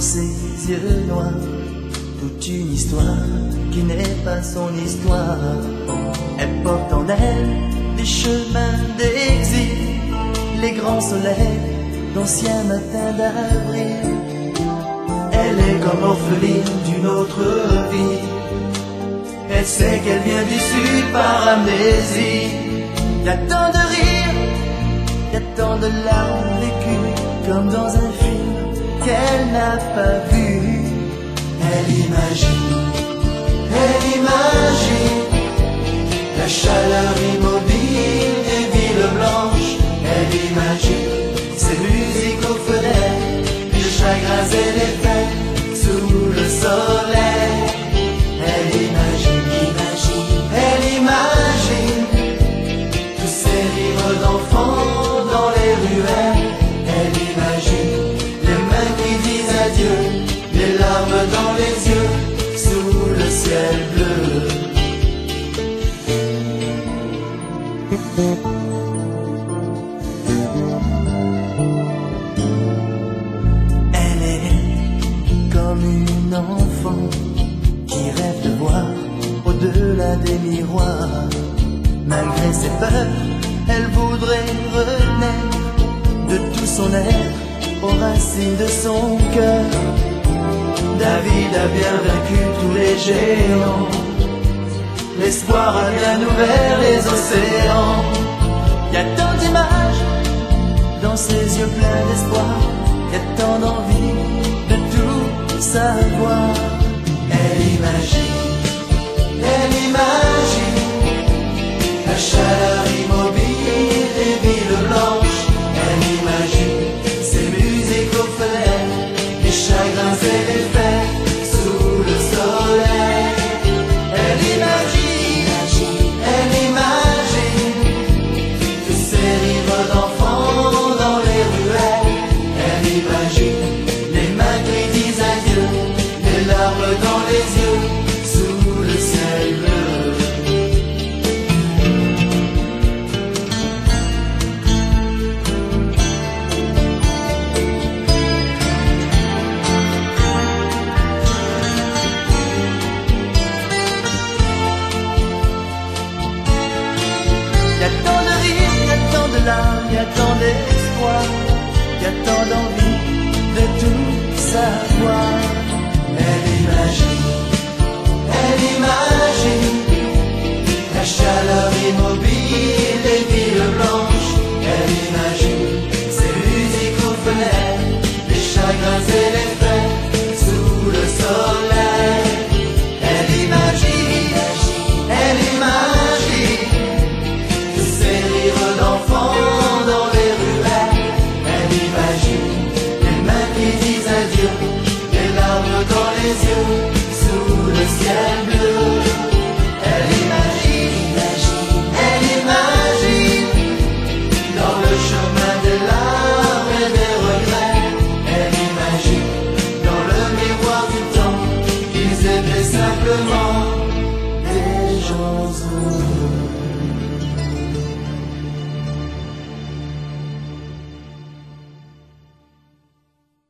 ses yeux noirs, toute une histoire qui n'est pas son histoire. Elle porte en elle les chemins d'exil, les grands soleils d'anciens matins d'avril. Elle est comme orpheline d'une autre vie. Elle sait qu'elle vient du sud par amnésie. Y a tant de rires, y a tant de larmes vécues, comme dans un film qu'elle n'a pas vu. Elle imagine la chaleur immobile des villes blanches. Elle imagine ces musiques aux fenêtres, les chagrins et les fêtes sous le soleil. Elle imagine tous ces rires d'enfants dans les ruelles. Elle imagine les mains qui disent adieu, les larmes dans les yeux sous le ciel bleu. Elle est comme une enfant qui rêve de voir au-delà des miroirs. Malgré ses peurs, elle voudrait renaître de tout son être aux racines de son cœur. David a bien vaincu tous les géants, l'espoir a bien ouvert les océans. Y a tant d'images dans ses yeux pleins d'espoir, y a tant d'envie de tout savoir. Elle imagine la chaleur immobile des villes blanches. Elle imagine ces musiques aux fenêtres, les chagrins et les fêtes sous le soleil. Elle imagine tous ces rires d'enfants dans les ruelles. Elle imagine les mains qui disent adieu, les larmes dans les yeux sous le ciel bleu. Y a tant de rires, y a tant de larmes, y a tant d'espoir, y a tant d'envie de tout savoir. Elle imagine la chaleur immobile